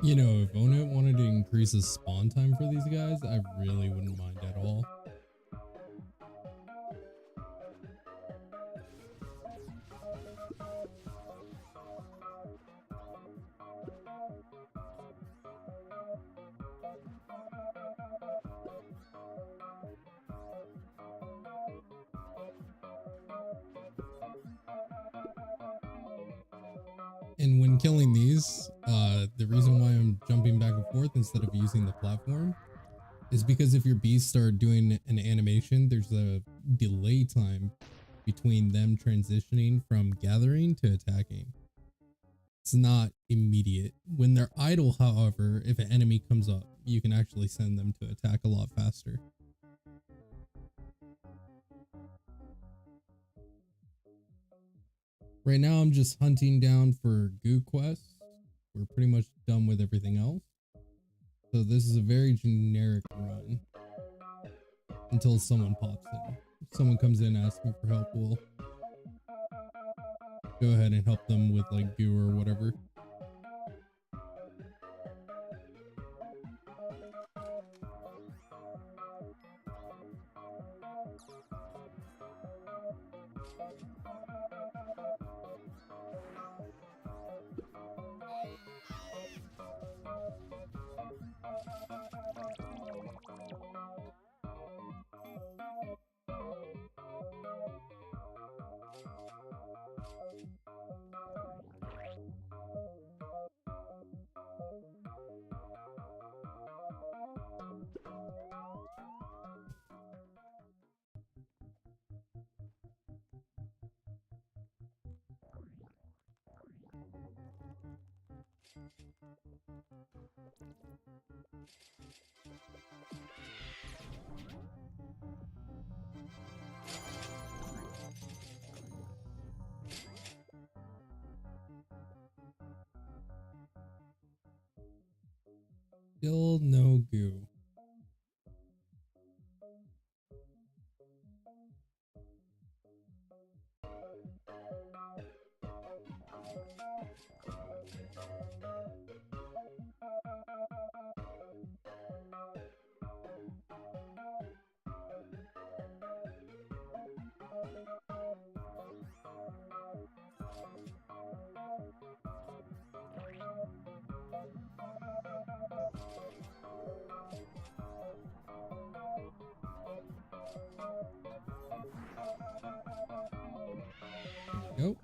You know, if Onet wanted to increase the spawn time for these guys, I really wouldn't mind at all. I'm killing these, the reason why I'm jumping back and forth instead of using the platform is because if your bees start doing an animation, there's a delay time between them transitioning from gathering to attacking. It's not immediate. When they're idle, however, if an enemy comes up, you can actually send them to attack a lot faster. Right now, I'm just hunting down for goo quests. We're pretty much done with everything else. So this is a very generic run until someone pops in. If someone comes in asking for help, we'll go ahead and help them with like goo or whatever. Still no goo. Nope.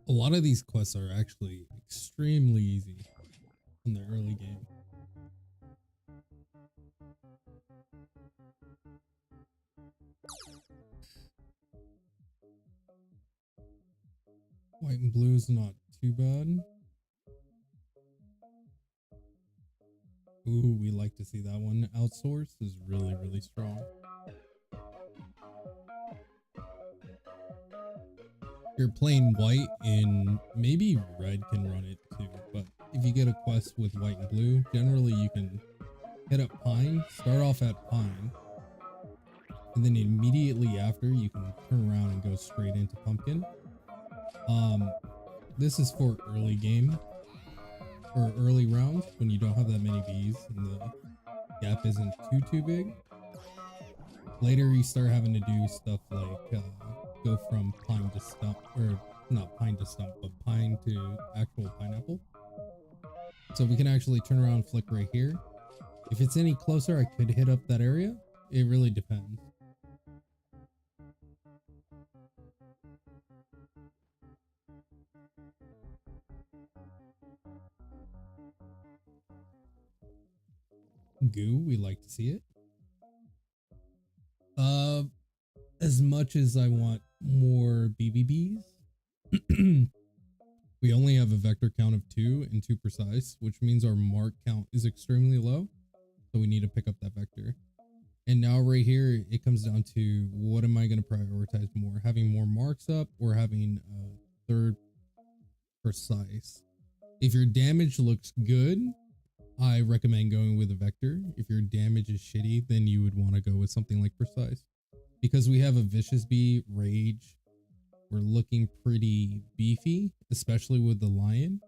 A lot of these quests are actually extremely easy in the early game. White and blue is not too bad. Ooh, we like to see that one. Outsource is really, really strong. You're playing white and maybe red can run it too, but if you get a quest with white and blue, generally you can hit up pine, start off at pine, and then immediately after you can turn around and go straight into pumpkin. This is for early game or early rounds when you don't have that many bees and the gap isn't too big. Later you start having to do stuff like go from pine to stump, or not pine to stump, but pine to actual pineapple. So we can actually turn around and flick right here. If it's any closer, I could hit up that area. It really depends. Goo, we like to see it. As much as I want more BBBs, we only have a vector count of 2 and 2 precise, which means our mark count is extremely low. So we need to pick up that vector. And now right here, it comes down to what am I going to prioritize more? Having more marks up or having a 3rd precise? If your damage looks good, I recommend going with a vector. If your damage is shitty, then you would want to go with something like precise. Because we have a vicious bee, rage, we're looking pretty beefy, especially with the lion.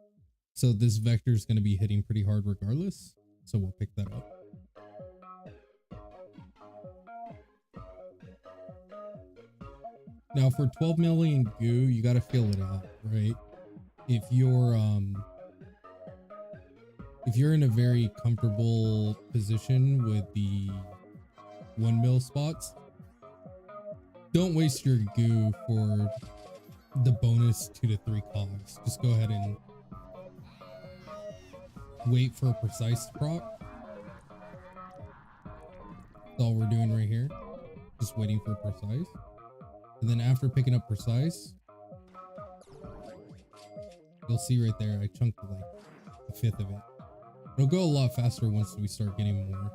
So this vector is going to be hitting pretty hard regardless. So we'll pick that up. Now for 12 million goo, you got to feel it out, right? If you're if you're in a very comfortable position with the windmill spots, don't waste your goo for the bonus 2 to 3 cogs. Just go ahead and wait for a precise proc. That's all we're doing right here. Just waiting for precise. And then after picking up precise, you'll see right there, I chunked like a fifth of it. It'll go a lot faster once we start getting more.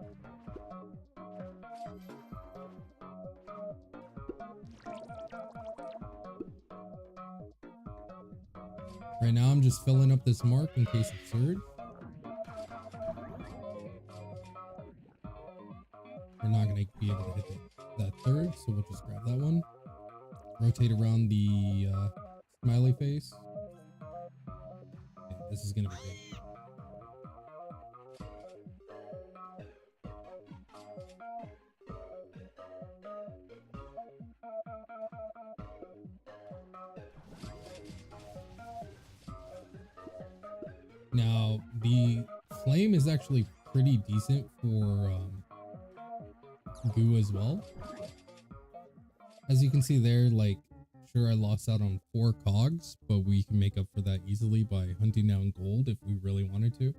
Right now I'm just filling up this mark in case of surge. We're not going to be able to hit that third, so we'll just grab that one. Rotate around the smiley face. Okay, this is going to be good. Now, the flame is actually pretty decent for goo as well. As you can see there, like, sure I lost out on 4 cogs, but we can make up for that easily by hunting down gold if we really wanted to.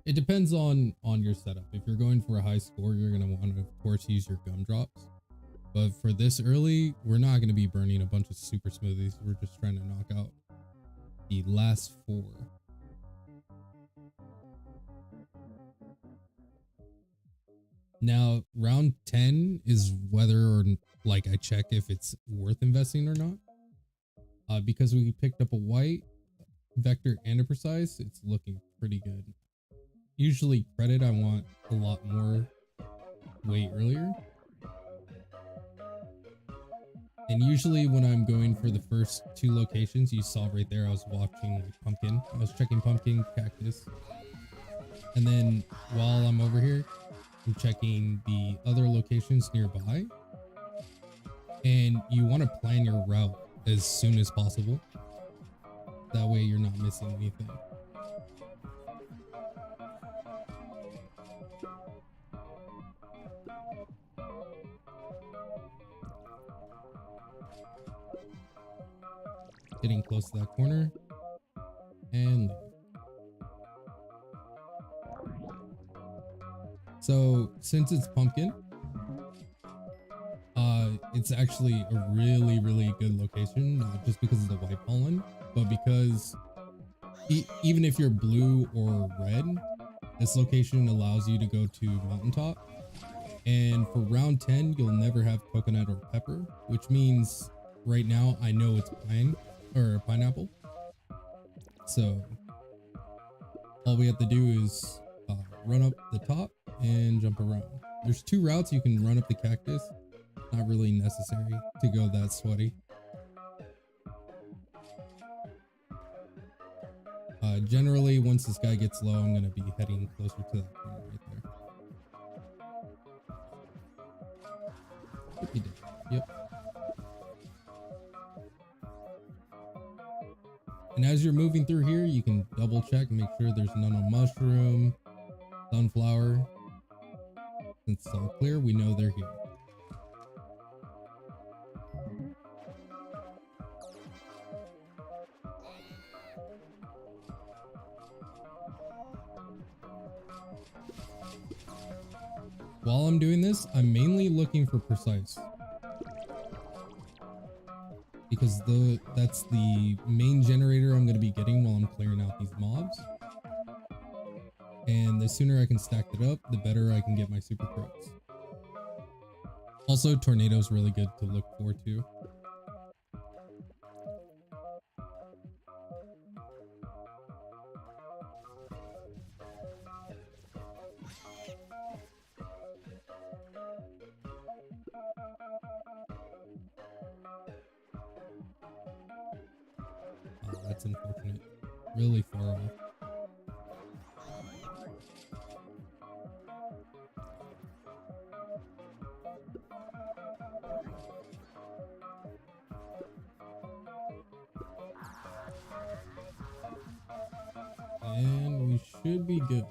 It depends on your setup. If you're going for a high score, you're going to want to, of course, use your gumdrops. But for this early, we're not going to be burning a bunch of super smoothies. We're just trying to knock out the last 4. Now, round 10 is whether or like I check if it's worth investing or not. Because we picked up a white, vector, and a precise, it's looking pretty good. Usually credit, I want a lot more way earlier. And usually when I'm going for the first 2 locations, you saw right there, I was watching like pumpkin. I was checking pumpkin, cactus. And then while I'm over here, I'm checking the other locations nearby. And you want to plan your route as soon as possible. That way you're not missing anything. Getting close to that corner. And leave. So since it's pumpkin, it's actually a really, really good location, not just because of the white pollen, but because even if you're blue or red, this location allows you to go to mountaintop. And for round 10, you'll never have coconut or pepper, which means right now I know it's pineapple. So all we have to do is run up the top and jump around. There's 2 routes. You can run up the cactus. Not really necessary to go that sweaty. Generally, once this guy gets low, I'm going to be heading closer to that corner right there. He did. Yep. And as you're moving through here, you can double check and make sure there's none on mushroom, sunflower. Since it's all clear, we know they're here. While I'm doing this, I'm mainly looking for precise. Because that's the main generator I'm going to be getting while I'm clearing out these mobs. And the sooner I can stack it up, the better I can get my super crits. Also, tornado's really good to look for too. Oh, that's unfortunate. Really far off. And we should be good.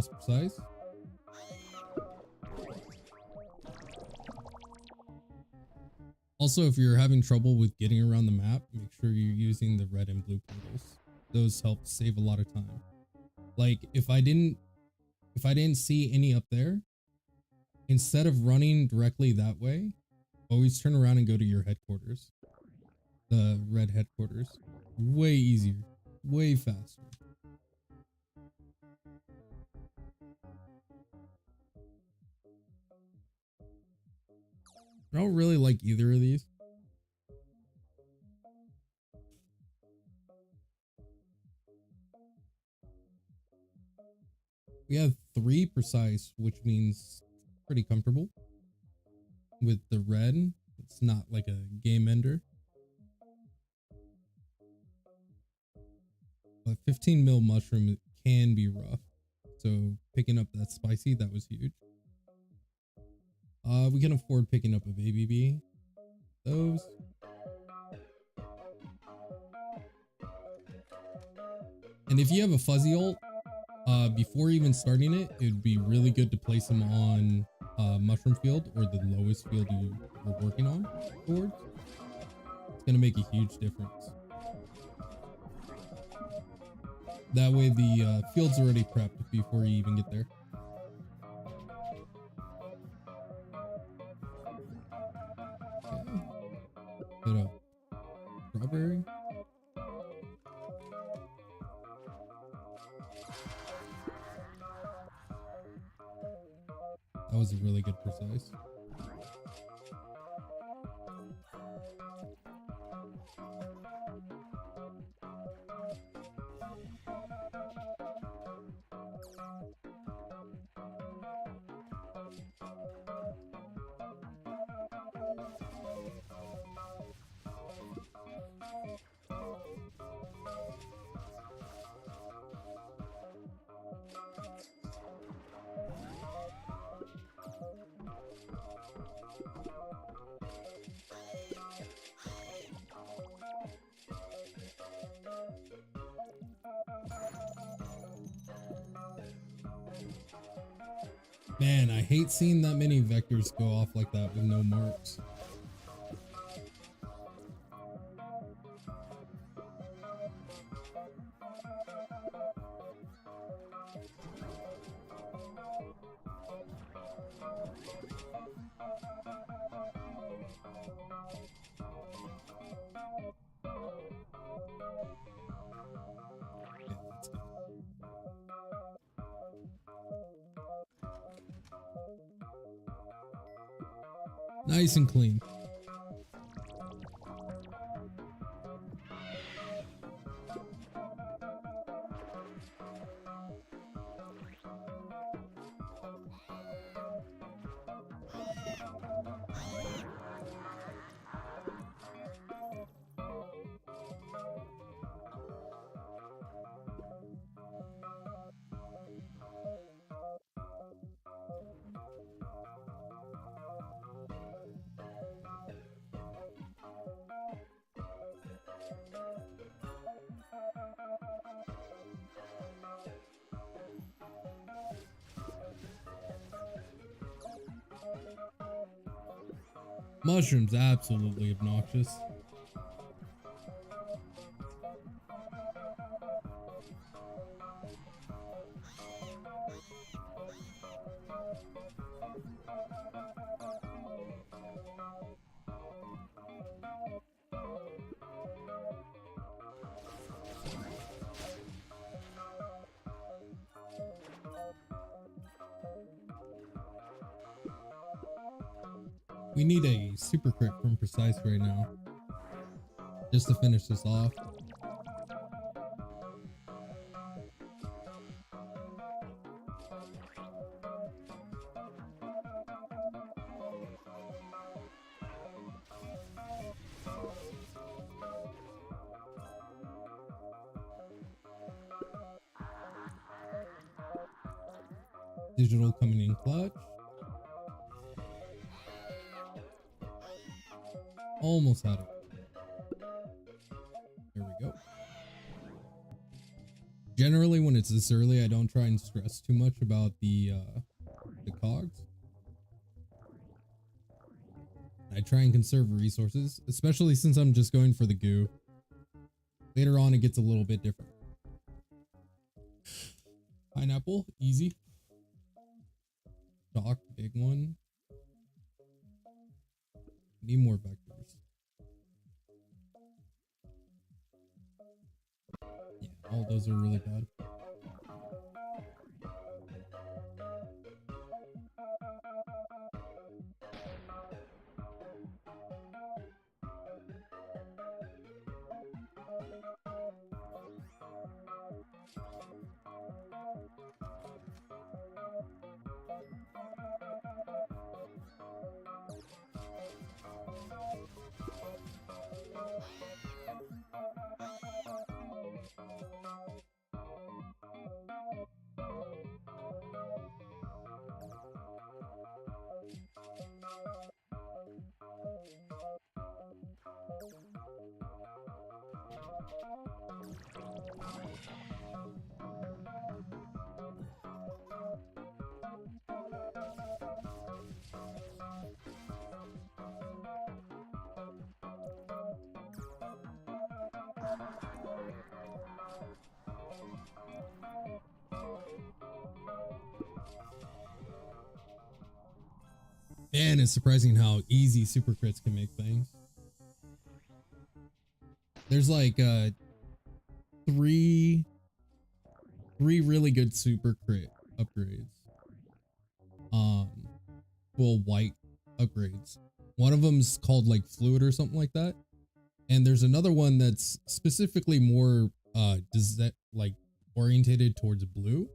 less precise. Also, if you're having trouble with getting around the map, make sure you're using the red and blue portals. Those help save a lot of time. Like if I didn't see any up there, instead of running directly that way, always turn around and go to your headquarters. The red headquarters. Way easier, way faster. I don't really like either of these. We have 3 precise, which means pretty comfortable. With the red, it's not like a game ender. But 15 mil mushroom can be rough. So picking up that spicy, that was huge. We can afford picking up a baby bee. Those. And if you have a fuzzy ult, before even starting it, it would be really good to place them on mushroom field or the lowest field you were working on towards. It's gonna make a huge difference. That way the field's already prepped before you even get there. Okay. Hit up strawberry. That was a really good precise. Man, I hate seeing that many vectors go off like that with no marks. Nice and clean. Mushrooms, absolutely obnoxious. We need a super crit from precise right now, just to finish this off. Digital coming in clutch. Almost had it. There we go. Generally, when it's this early, I don't try and stress too much about the cogs. I try and conserve resources, especially since I'm just going for the goo. Later on, it gets a little bit different. Pineapple, easy. Dock, big one. Need more vectors. Yeah, all those are really bad. Man, it's surprising how easy super crits can make things. There's like three really good super crit upgrades. Well, white upgrades. One of them's called like fluid or something like that. And there's another one that's specifically more like orientated towards blue.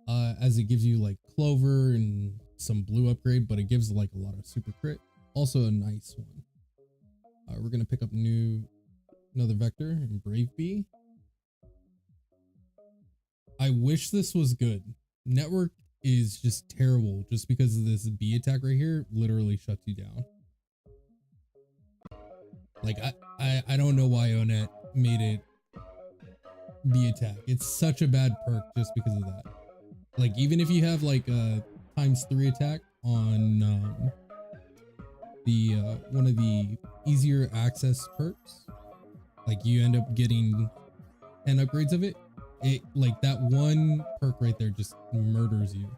As it gives you like clover and some blue upgrade, but it gives like a lot of super crit. Also a nice one. We're gonna pick up another vector and Brave Bee. I wish this was good. Network is just terrible just because of this bee attack right here literally shuts you down. Like I don't know why Onet made it bee attack. It's such a bad perk just because of that. Like even if you have like a ×3 attack on the one of the easier access perks, like you end up getting 10 upgrades of it. It like that one perk right there just murders you.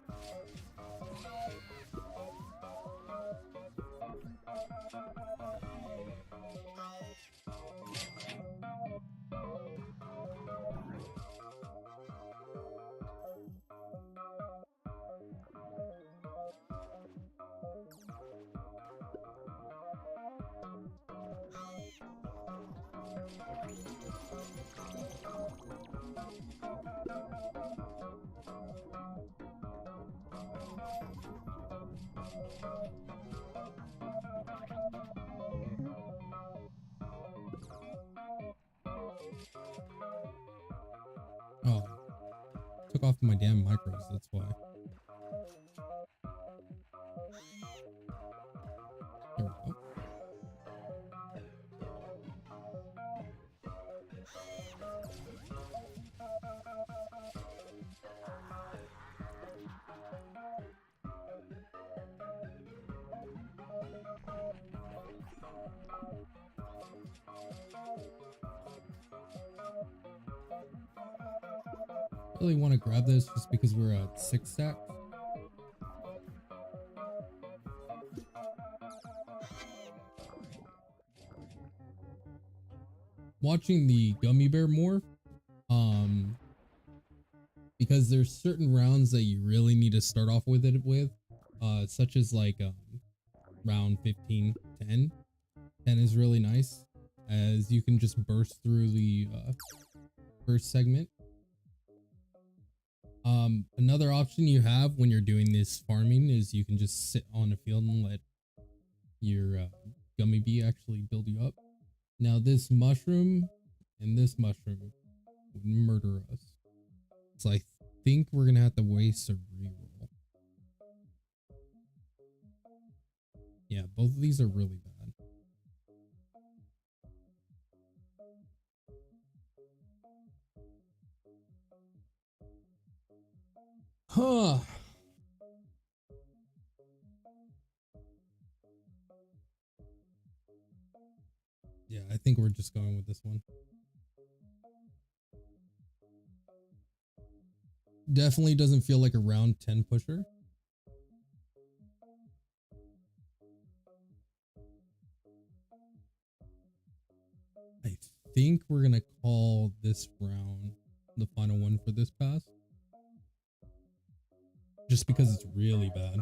Oh, took off my damn micros, that's why. There we go. Really want to grab this just because we're at 6 stack. Watching the gummy bear more, because there's certain rounds that you really need to start off with it with, such as like round 15, 10. 10 is really nice as you can just burst through the first segment. Another option you have when you're doing this farming is you can just sit on a field and let your gummy bee actually build you up. Now this mushroom and this mushroom would murder us. So I think we're gonna have to waste a reroll. Yeah, both of these are really bad. Huh. Yeah, I think we're just going with this one. Definitely doesn't feel like a round 10 pusher. I think we're gonna call this round the final one for this pass. Just because it's really bad.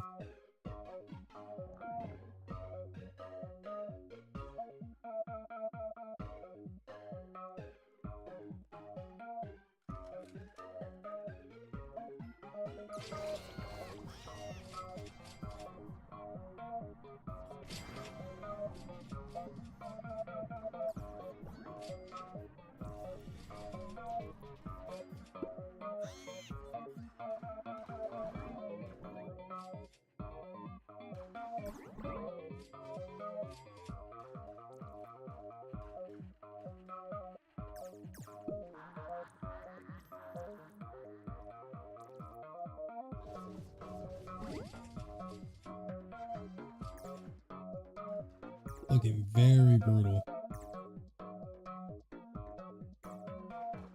Looking very brutal.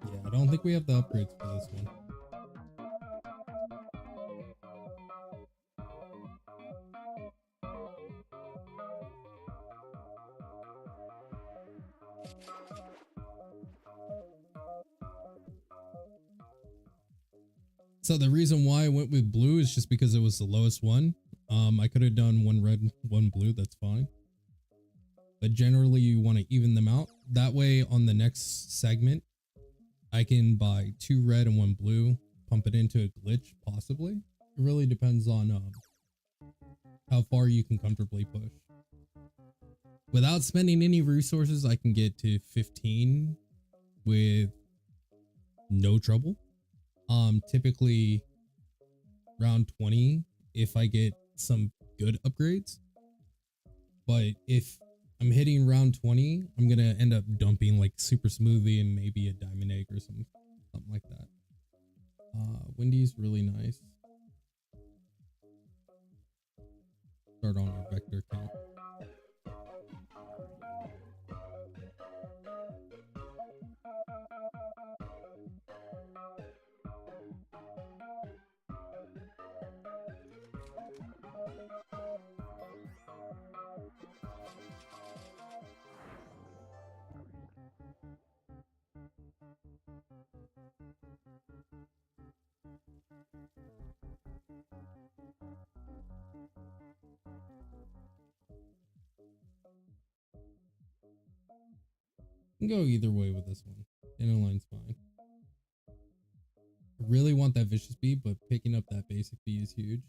Yeah, I don't think we have the upgrades for this one. So the reason why I went with blue is just because it was the lowest one. I could have done one red, one blue, that's fine. But generally you want to even them out. That way on the next segment, I can buy 2 red and 1 blue, pump it into a glitch, possibly. It really depends on how far you can comfortably push. Without spending any resources, I can get to 15 with no trouble. Typically round 20 if I get some good upgrades. But if I'm hitting round 20, I'm gonna end up dumping like super smoothie and maybe a diamond egg or something like that. Windy's really nice. Start on our vector count. Can go either way with this one. Inner line's fine. I really want that vicious bee, but picking up that basic bee is huge.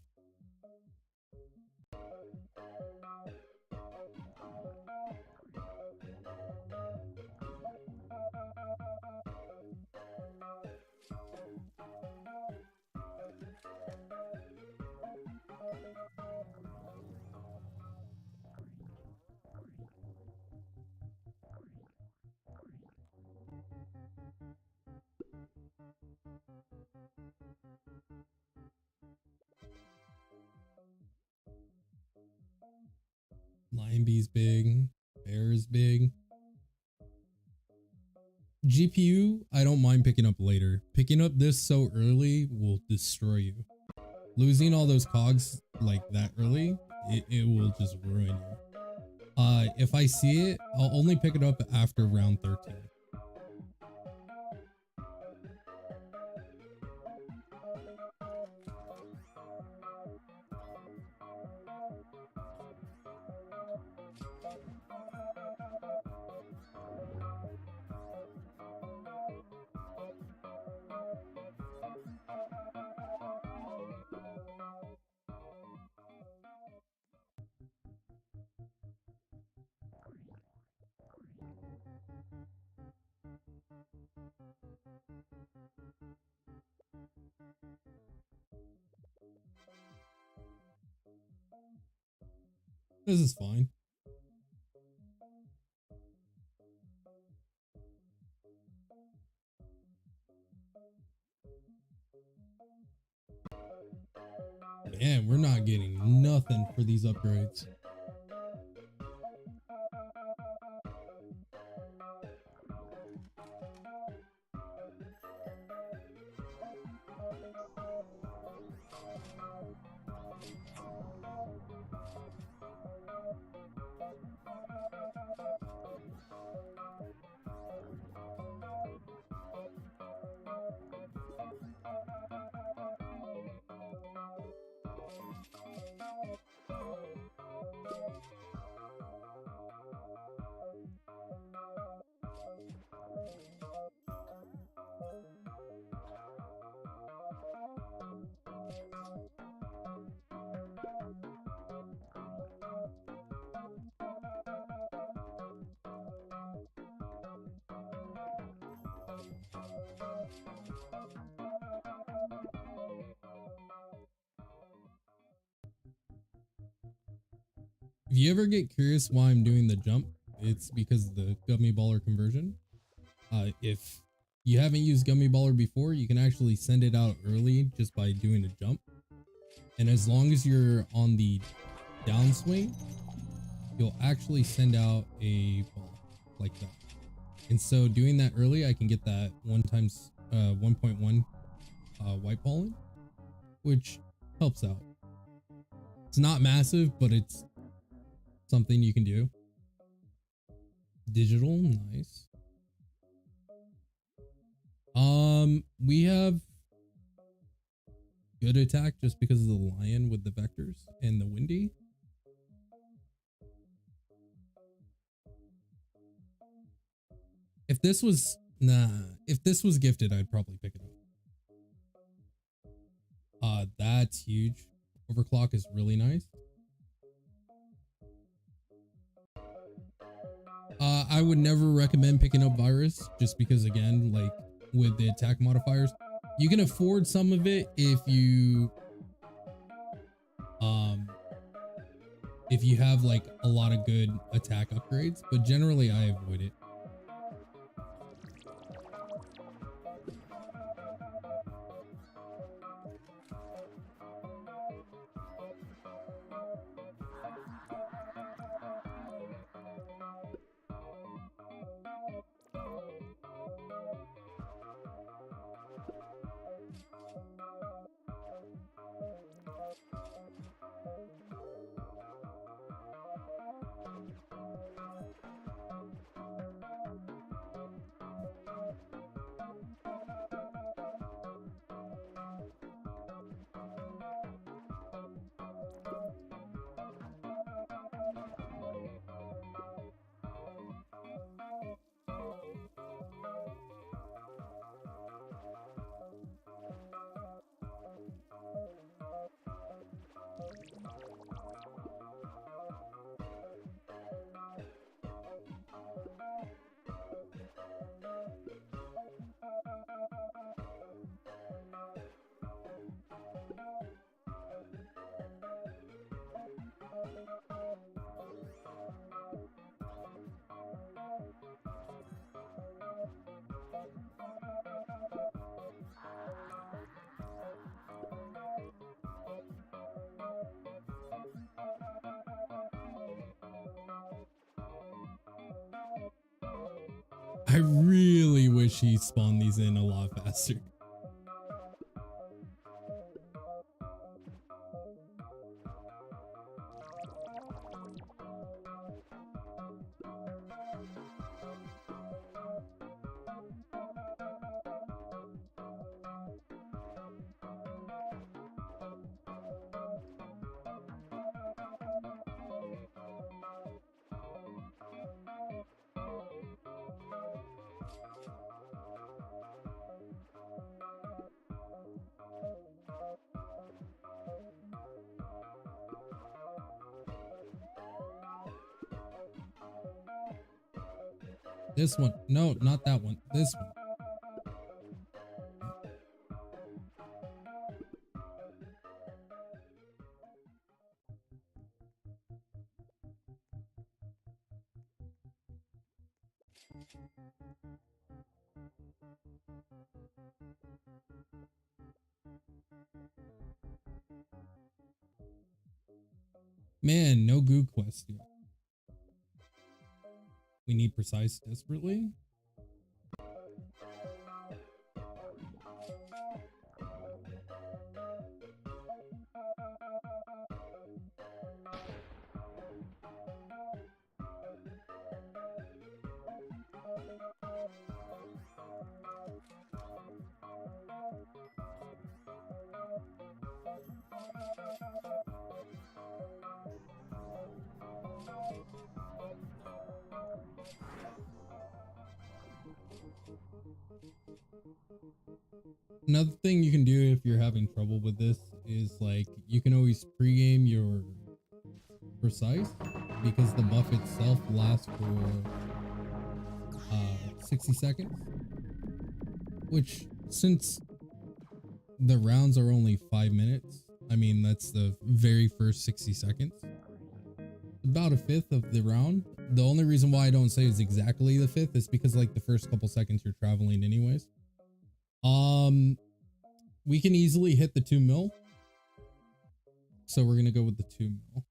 Lion bee's big. Bear is big. GPU, I don't mind picking up later. Picking up this so early will destroy you. Losing all those cogs like that early, it will just ruin you. If I see it, I'll only pick it up after round 13. This is fine. And we're not getting nothing for these upgrades. If you ever get curious why I'm doing the jump, it's because of the Gummy Baller conversion. If you haven't used Gummy Baller before, you can actually send it out early just by doing a jump. And as long as you're on the downswing, you'll actually send out a ball like that. And so doing that early, I can get that 1.1 white ball in, which helps out. It's not massive, but it's something you can do. Digital, nice. We have good attack just because of the lion with the vectors and the windy. If this was gifted, I'd probably pick it up. That's huge. Overclock is really nice. I would never recommend picking up Virus just because, again, like with the attack modifiers, you can afford some of it if you have like a lot of good attack upgrades, but generally I avoid it. I really wish he spawned these in a lot faster. This one. No, not that one. This one. Man, no goo quest yet. We need precise desperately. Another thing you can do if you're having trouble with this is like you can always pregame your precise because the buff itself lasts for 60 seconds, which since the rounds are only 5 minutes, I mean that's the very first 60 seconds, about a fifth of the round. The only reason why I don't say it's exactly the fifth is because like the first couple seconds you're traveling anyways. We can easily hit the 2 mil. So we're gonna go with the 2 mil.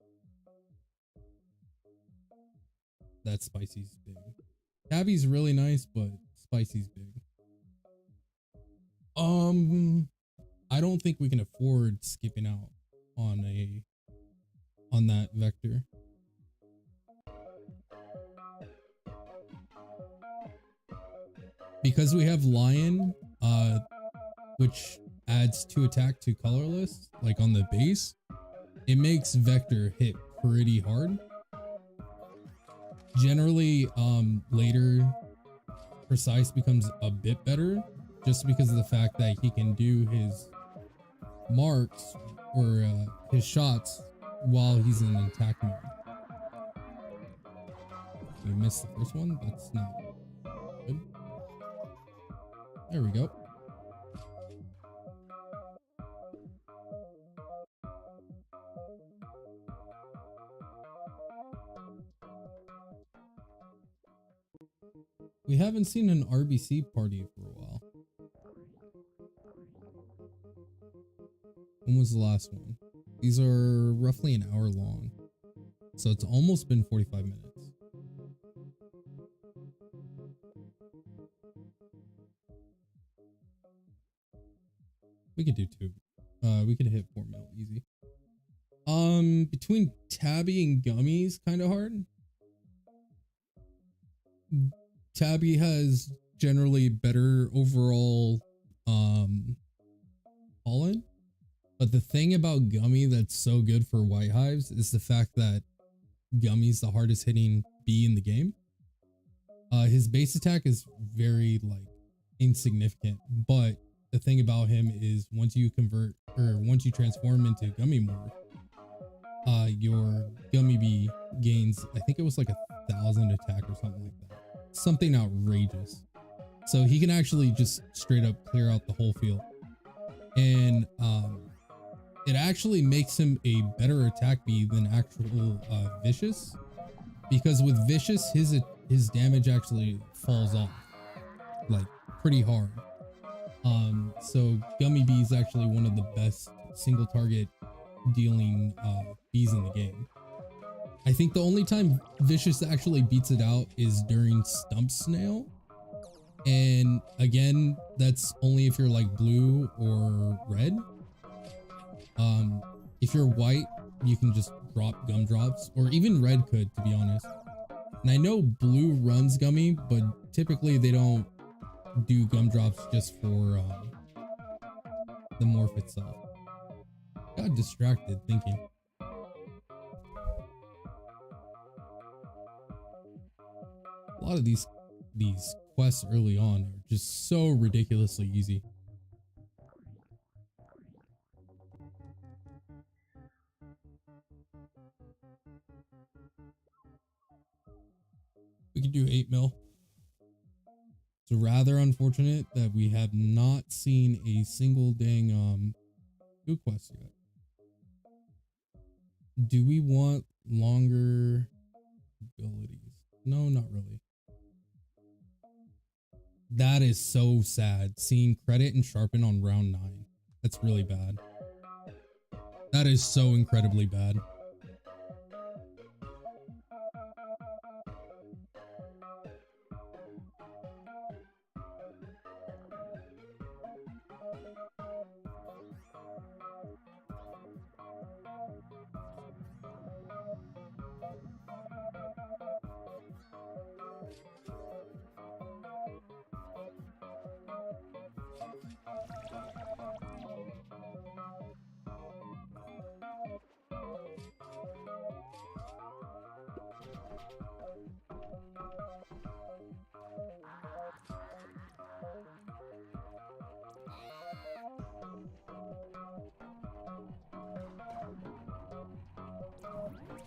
That spicy's big. Tabby's really nice, but spicy's big. I don't think we can afford skipping out on that vector. Because we have lion, which adds 2 attack to colorless, like on the base, it makes vector hit pretty hard. Generally, later precise becomes a bit better just because of the fact that he can do his marks or his shots while he's in attack mode. We missed the first one. That's not good. There we go. We haven't seen an RBC party for a while. When was the last one? These are roughly an hour long. So it's almost been 45 minutes. We could do 2. We could hit 4 mil easy. Between Tabby and Gummy's kind of hard. Tabby has generally better overall pollen, but the thing about Gummy that's so good for white hives is the fact that Gummy's the hardest hitting bee in the game. His base attack is very like insignificant, but the thing about him is once you transform into Gummy mode, your Gummy bee gains, I think it was like 1,000 attack or something like that. Something outrageous. So he can actually just straight up clear out the whole field. And it actually makes him a better attack bee than actual Vicious. Because with Vicious, his damage actually falls off. Like pretty hard. So Gummy Bee is actually one of the best single target dealing bees in the game. I think the only time Vicious actually beats it out is during Stump Snail. And again, that's only if you're like blue or red. If you're white, you can just drop gumdrops, or even red could, to be honest. And I know blue runs Gummy, but typically they don't do gumdrops just for the morph itself. Got distracted thinking. A lot of these quests early on are just so ridiculously easy. We could do 8 mil. It's rather unfortunate that we have not seen a single dang good quest yet. Do we want longer abilities? No, not really. That is so sad. Seeing credit and sharpen on round 9. That's really bad. That is so incredibly bad.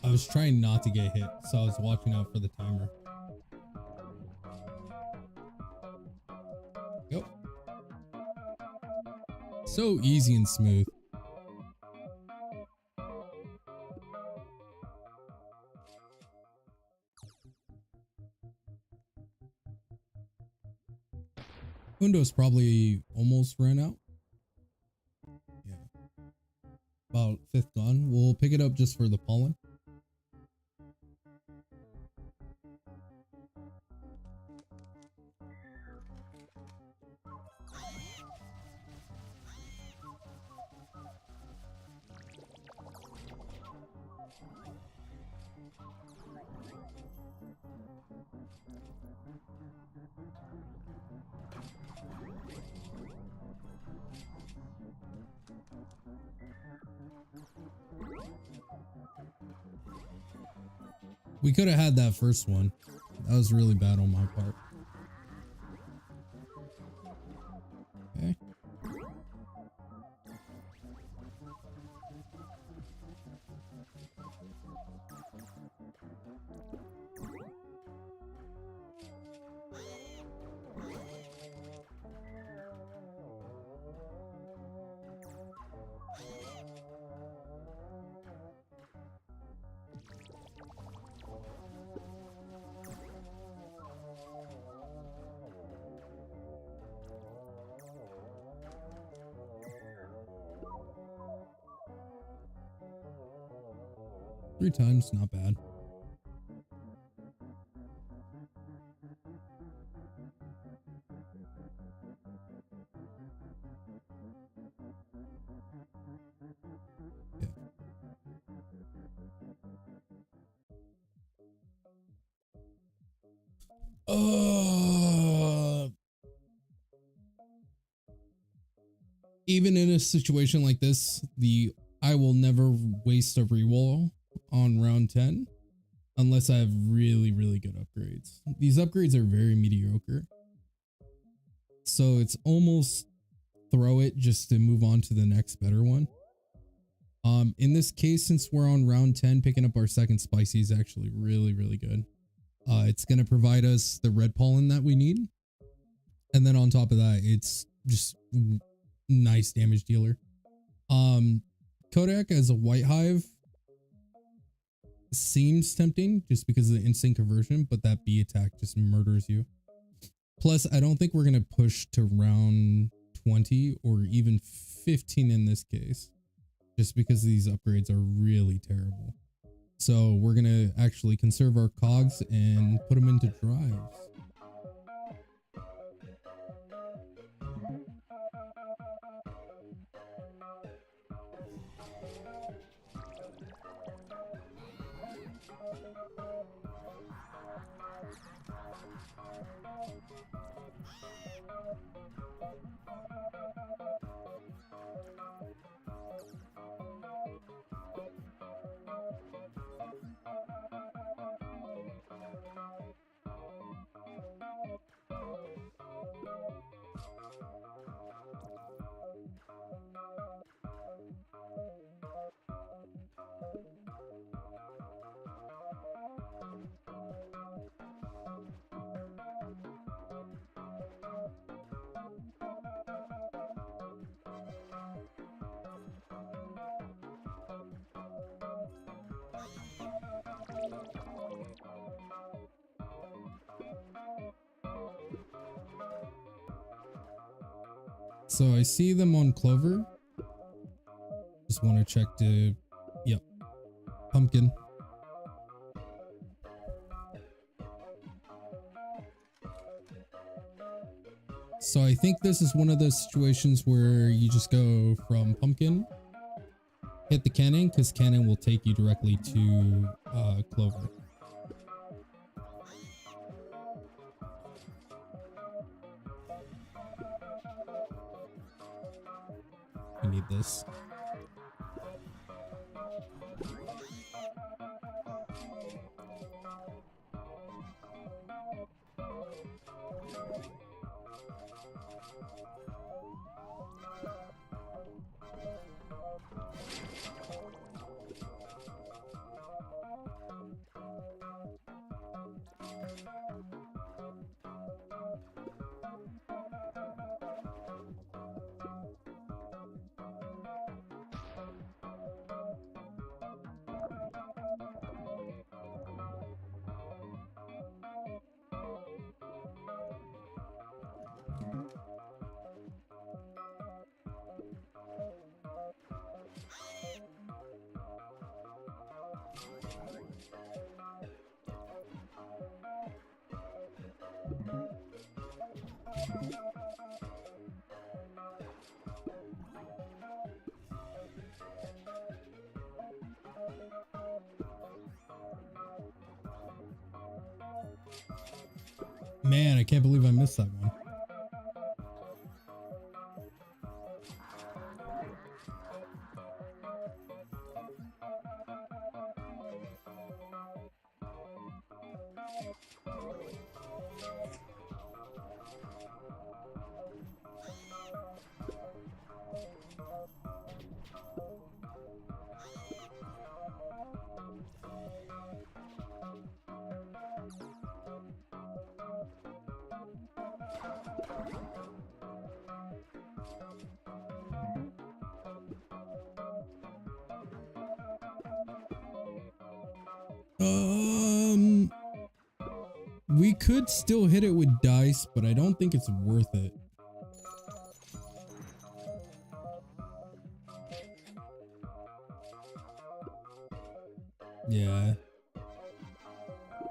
I was trying not to get hit, so I was watching out for the timer. Yep. So easy and smooth. Windows probably almost ran out. Yeah. About 5th gone. We'll pick it up just for the pollen. We could have had that first one. That was really bad on my part. Okay. Three times, not bad. Yeah. Even in a situation like this, I will never waste a reroll on round 10 unless I have really, really good upgrades. These upgrades are very mediocre. So it's almost throw it just to move on to the next better one. In this case, since we're on round 10, picking up our second spicy is actually really, really good. It's going to provide us the red pollen that we need. And then on top of that, it's just nice damage dealer. Kodak as a white hive seems tempting just because of the instant conversion, but that B attack just murders you. Plus, I don't think we're going to push to round 20 or even 15 in this case, just because these upgrades are really terrible. So we're going to actually conserve our cogs and put them into drives. So I see them on Clover. Just want to check to, yep, pumpkin. So I think this is one of those situations where you just go from pumpkin, hit the cannon, because cannon will take you directly to Clover. I need this. Man, I can't believe I missed that one. We could still hit it with dice, but I don't think it's worth it. Yeah.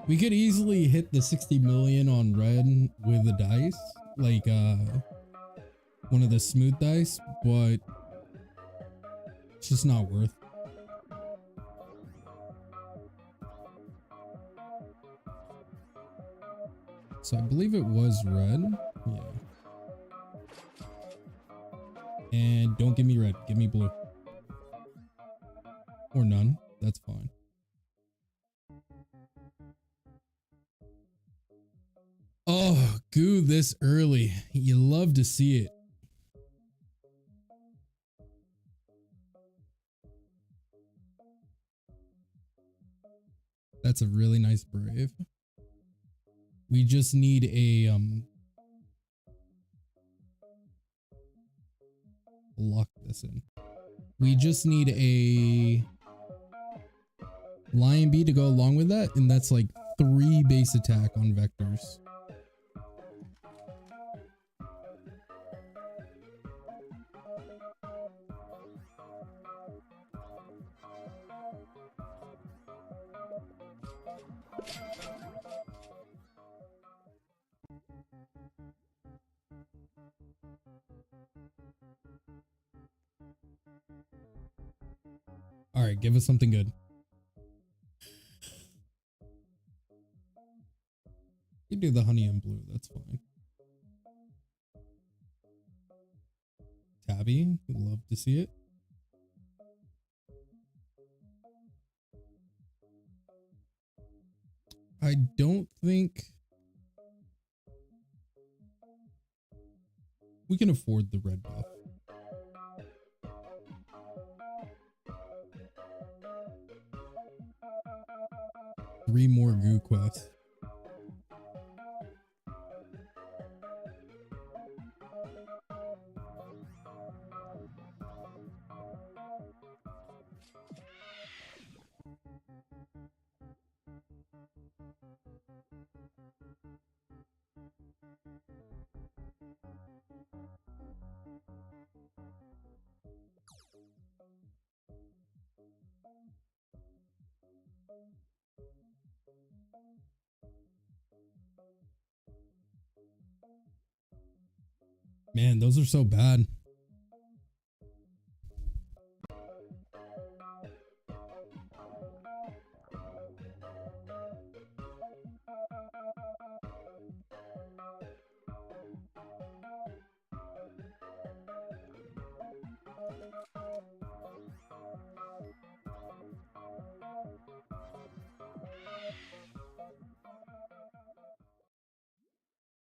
We could easily hit the 60 million on red with the dice, like one of the smooth dice, but it's just not worth. So I believe it was red. Yeah. And don't give me red, give me blue. Or none, that's fine. Oh, goo this early. You love to see it. That's a really nice brave. We just need a lock this in. We just need a lion bee to go along with that, and that's like 3 base attack on vectors. All right, give us something good. You do the honey and blue, that's fine. Tabby, we'd love to see it. I don't think we can afford the red buff. Three more goo quests. Man, those are so bad.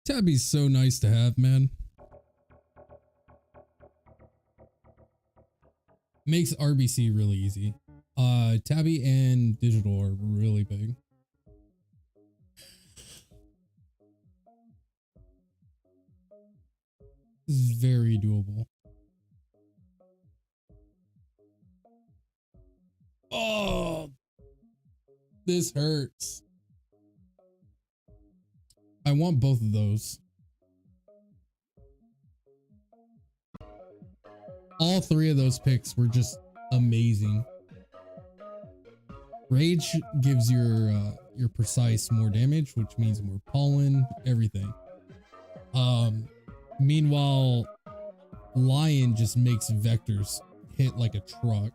Tabby's so nice to have, man. Makes RBC really easy. Tabby and digital are really big. This is very doable. Oh, this hurts. I want both of those. All 3 of those picks were just amazing. Rage gives your precise more damage, which means more pollen, everything. Meanwhile, Lion just makes vectors hit like a truck.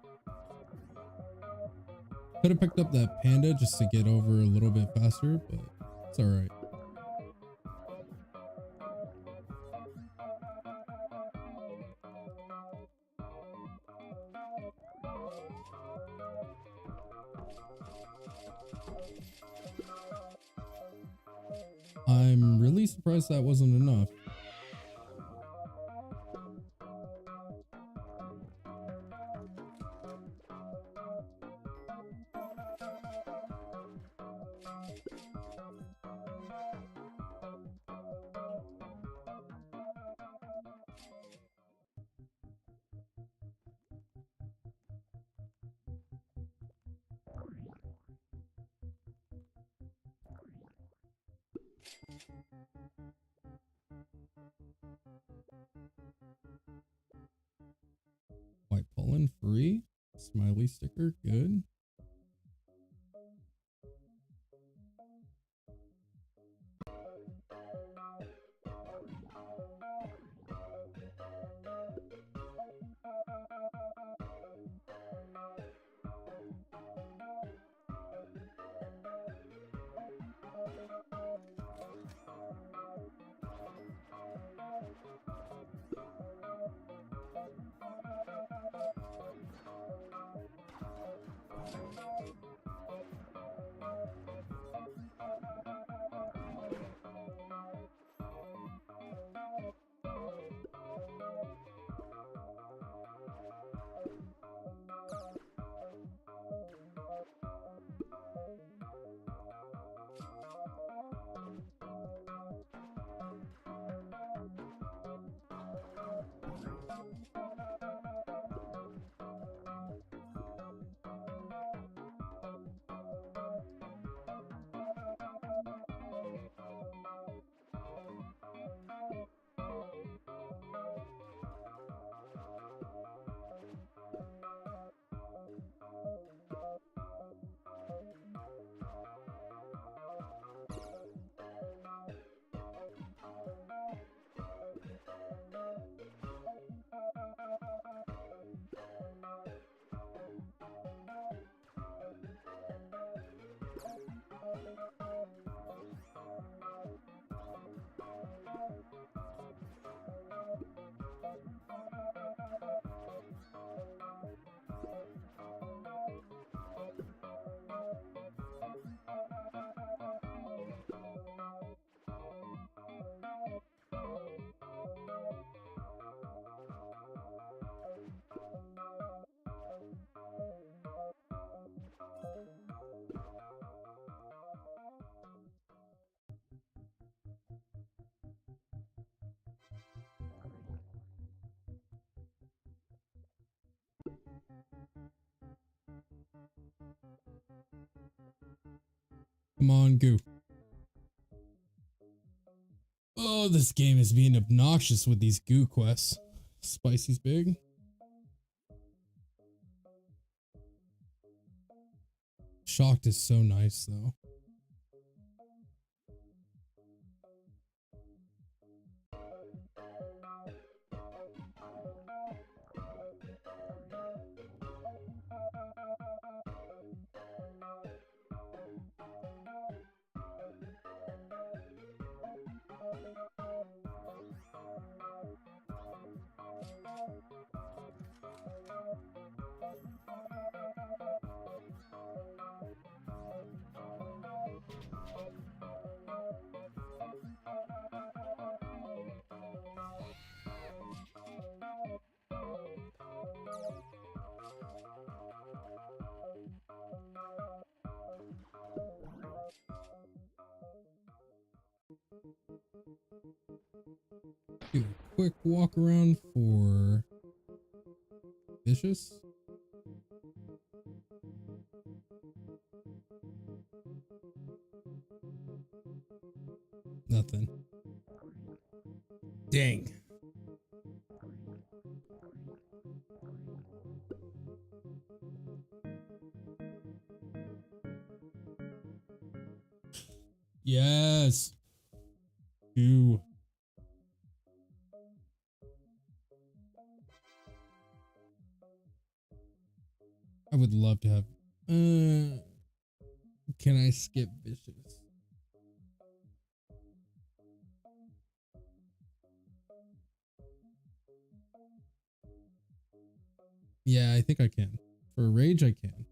Could have picked up that panda just to get over a little bit faster, but it's all right. I'm really surprised that wasn't enough. White pollen free. Smiley sticker, good. Come on, goo. Oh, this game is being obnoxious with these goo quests. Spicy's big. Shocked is so nice, though. Do a quick walk around for Vicious. Nothing. Dang. Yes. Ew. I would love to have. Can I skip Vicious? Yeah, I think I can. For Rage, I can.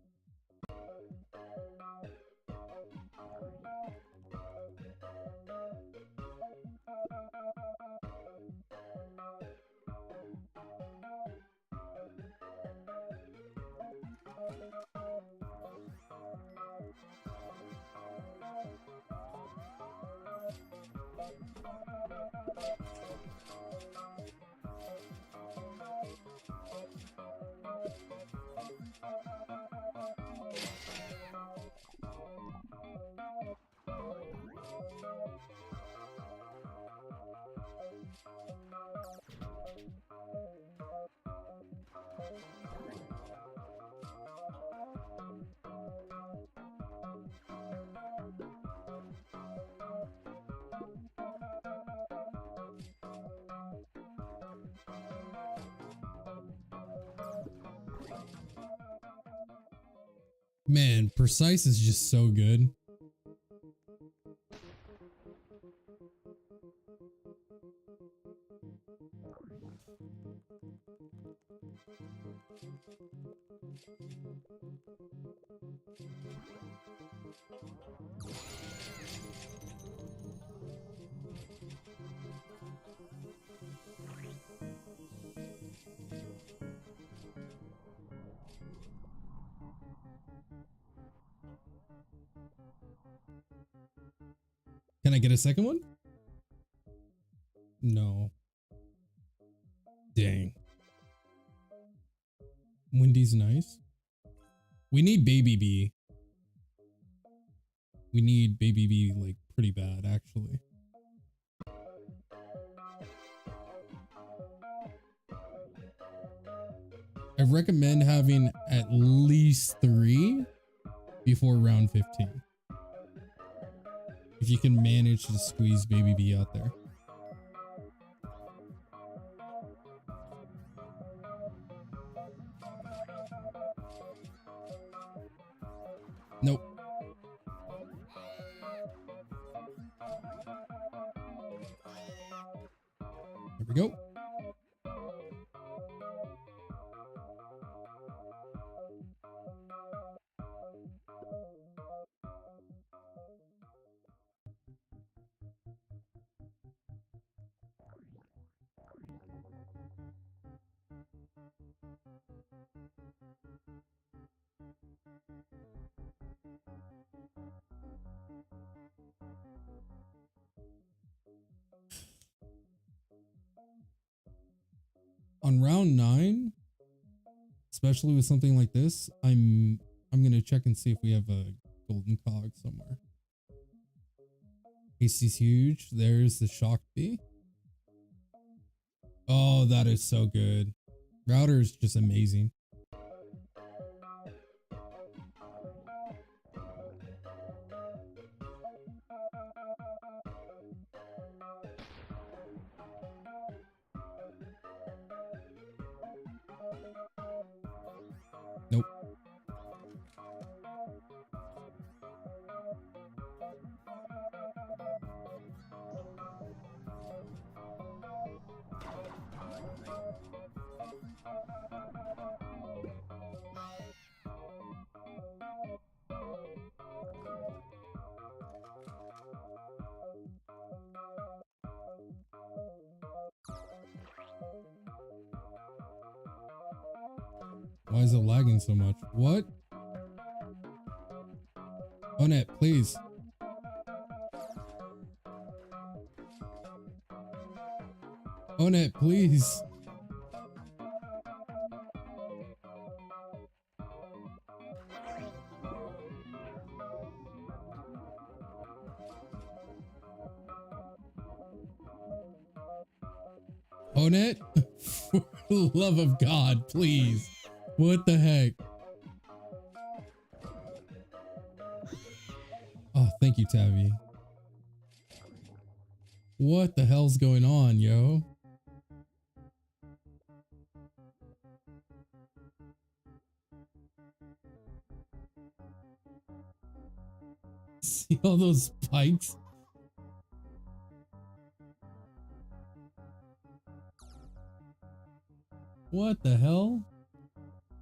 Man, precise is just so good. Can I get a second one? No. Dang. Wendy's nice. We need Baby B. We need Baby B like pretty bad, actually. I recommend having at least 3 before round 15. If you can manage to squeeze Baby B out there. Nope. There we go. On round 9, especially with something like this, I'm gonna check and see if we have a golden cog somewhere. AC's huge. There's the shock bee. Oh, that is so good. Router is just amazing. Nope. Why is it lagging so much? What? Onet, please. Onet, please. Onet? For the love of God, please. What the heck? Oh, thank you, Tabby. What the hell's going on, yo? See all those spikes? What the hell?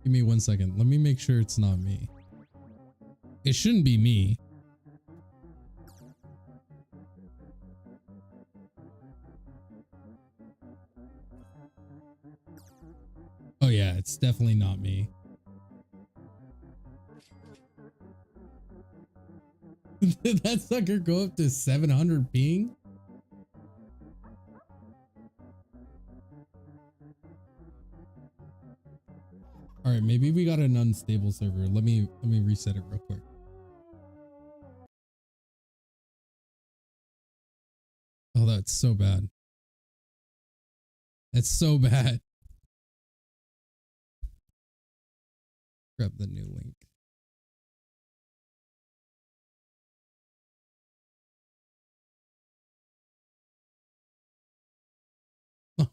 Give me 1 second. Let me make sure it's not me. It shouldn't be me. Oh yeah, it's definitely not me. Did that sucker go up to 700 ping? All right, maybe we got an unstable server. Let me reset it real quick. Oh, that's so bad. That's so bad. Grab the new link.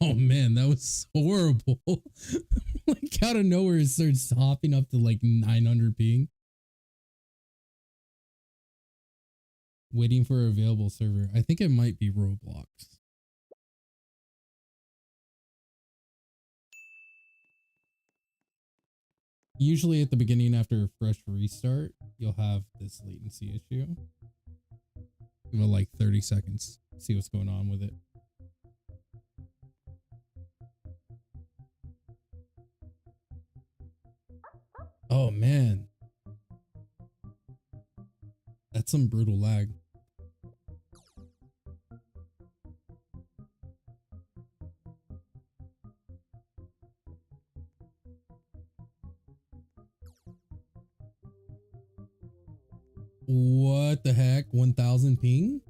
Oh man, that was horrible. Like out of nowhere, it starts hopping up to like 900 ping. Waiting for an available server. I think it might be Roblox. Usually at the beginning after a fresh restart, you'll have this latency issue. Give it like 30 seconds. See what's going on with it. Oh man. That's some brutal lag. What the heck? 1000 ping?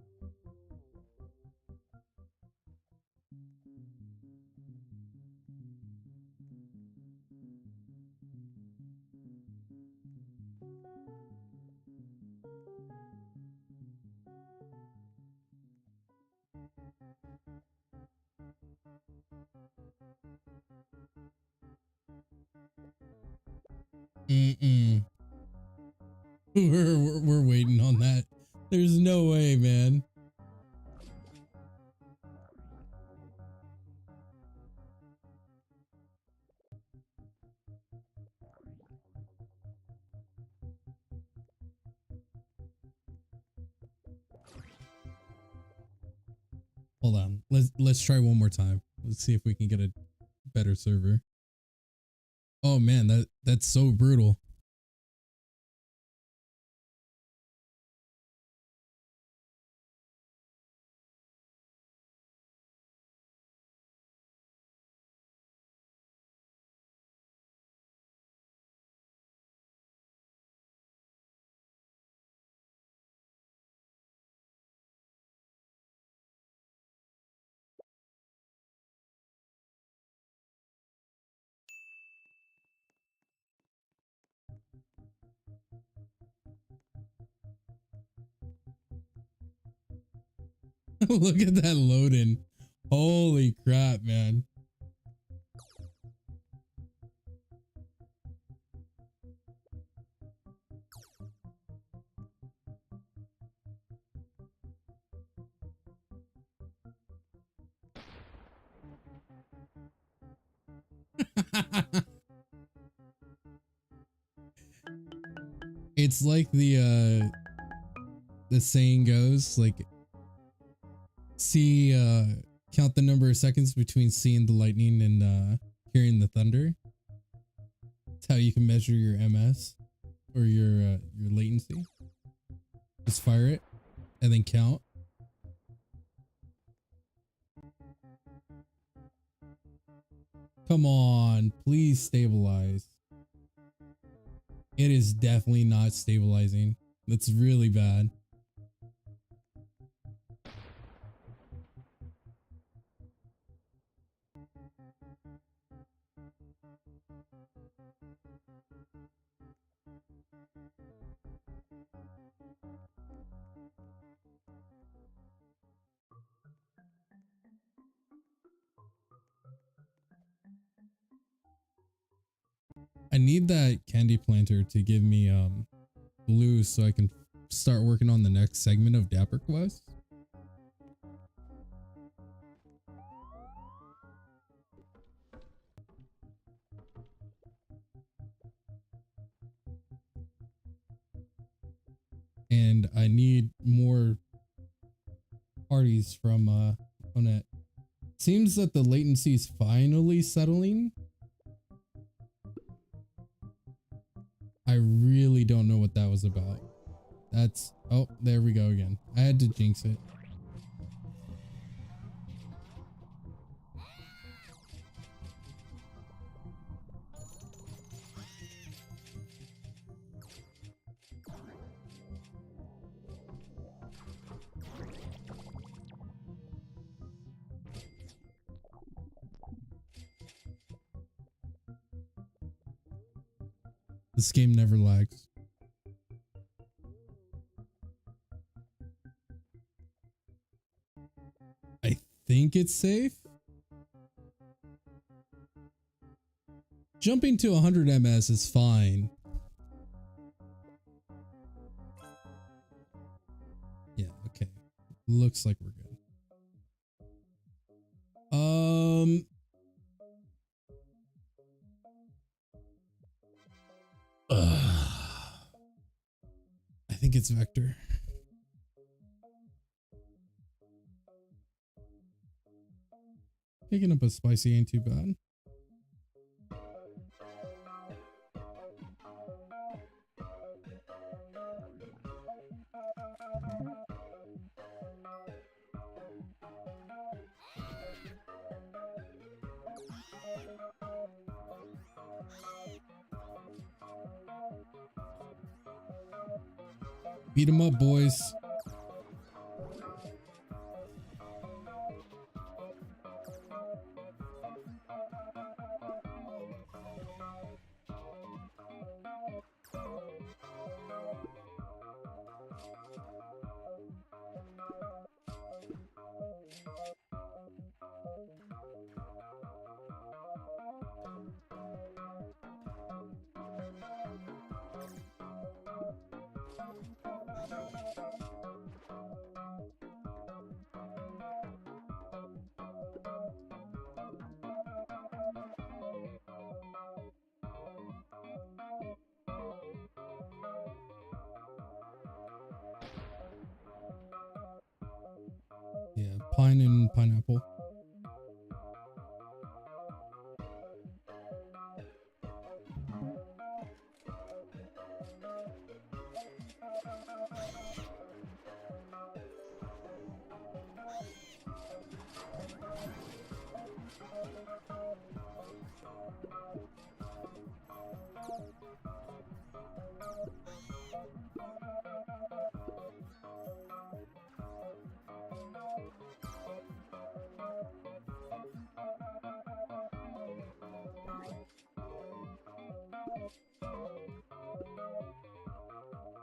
Mm-mm. We're waiting on that. There's no way, man. Hold on. Let's try one more time. Let's see if we can get a better server. Oh man, that's so brutal. Look at that loading. Holy crap, man. It's like the saying goes, like count the number of seconds between seeing the lightning and hearing the thunder. It's how you can measure your MS or your latency. Just fire it and then count. Come on, please stabilize. It is definitely not stabilizing. That's really bad. I need that candy planter to give me blue so I can start working on the next segment of Dapper Quest. And I need more parties from Onet. Seems that the latency is finally settling. I really don't know what that was about. That's, oh, there we go again. I had to jinx it. This game never lags. I think it's safe. Jumping to 100 ms is fine. Yeah, okay. Looks like we're good. I think it's Vector. Picking up a spicy ain't too bad. Beat 'em up, boys. Yeah, pine and pineapple.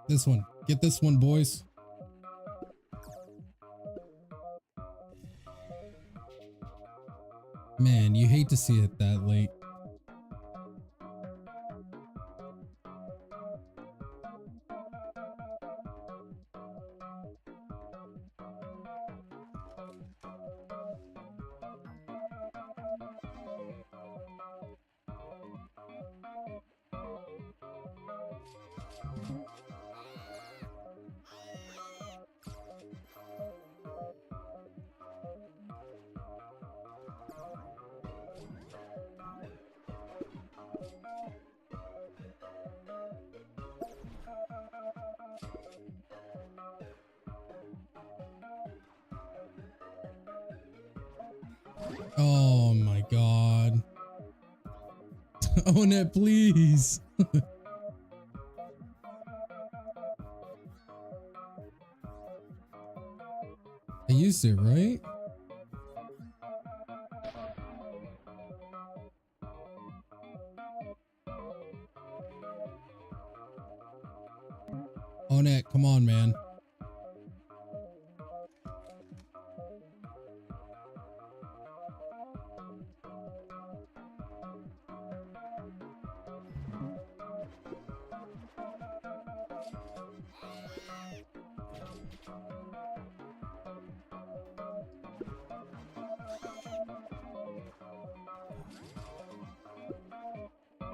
This one. Get this one, boys. Man, you hate to see it that late. Oh my god. Own it, please. I used it, right? Own it, come on, man.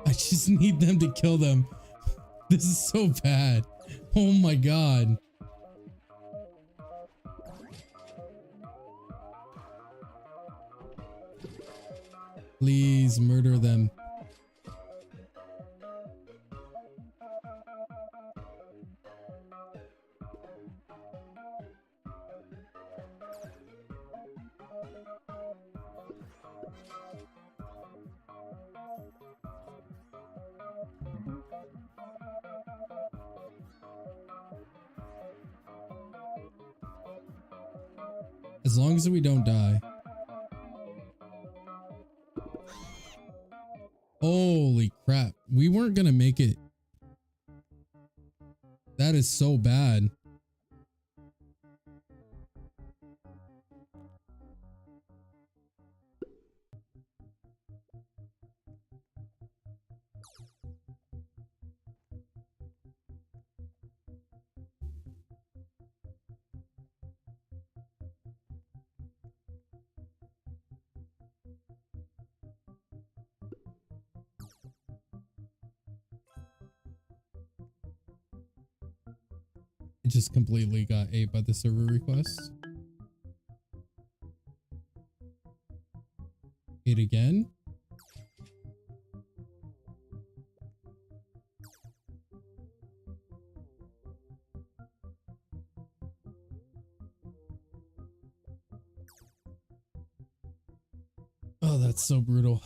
I just need them to kill them. This is so bad. Oh my god. Please murder them. As long as we don't die. Holy crap. We weren't gonna make it That is so bad. It just completely got ate by the server request. Ate again. Oh, that's so brutal.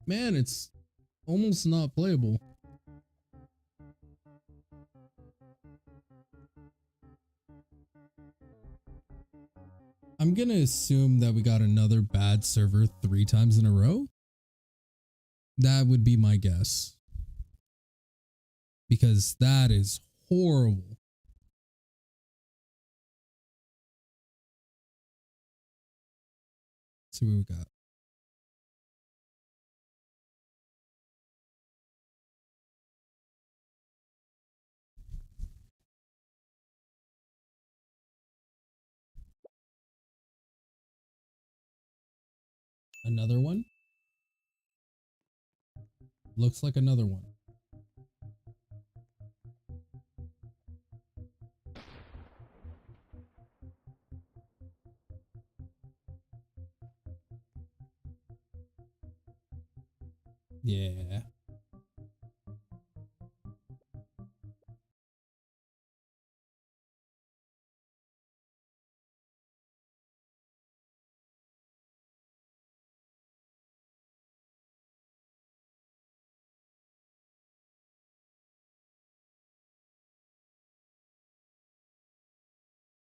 Man, it's almost not playable. I'm gonna assume that we got another bad server 3 times in a row. That would be my guess. Because that is horrible. Let's see what we got. Another one? Looks like another one. Yeah.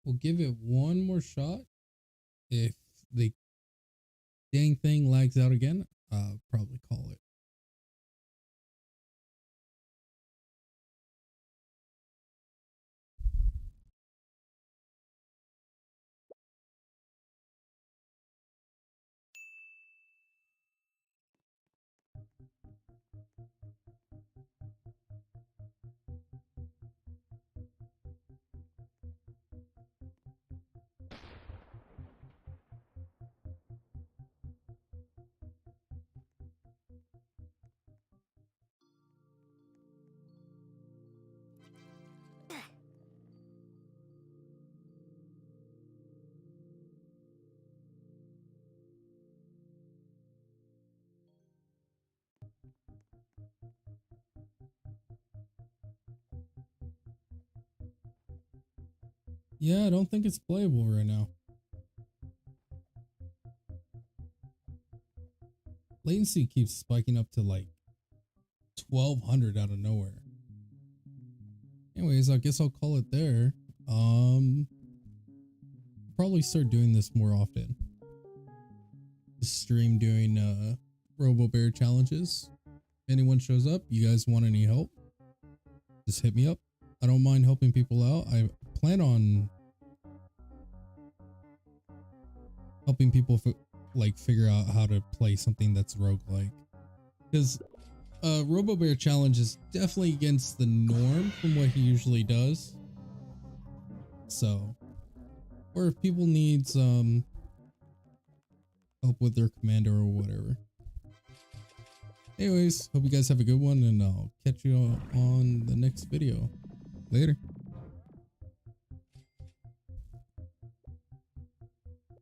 We'll give it one more shot. If the dang thing lags out again, I'll probably call it. Yeah, I don't think it's playable right now. Latency keeps spiking up to like 1200 out of nowhere. Anyways, I guess I'll call it there. Probably start doing this more often. Stream doing Robo Bear challenges. If anyone shows up, you guys want any help, just hit me up. I don't mind helping people out. I plan on helping people figure out how to play something that's roguelike. Because Robo Bear challenge is definitely against the norm from what he usually does. So, or if people need some help with their commander or whatever. Anyways, hope you guys have a good one, and I'll catch you on the next video. Later.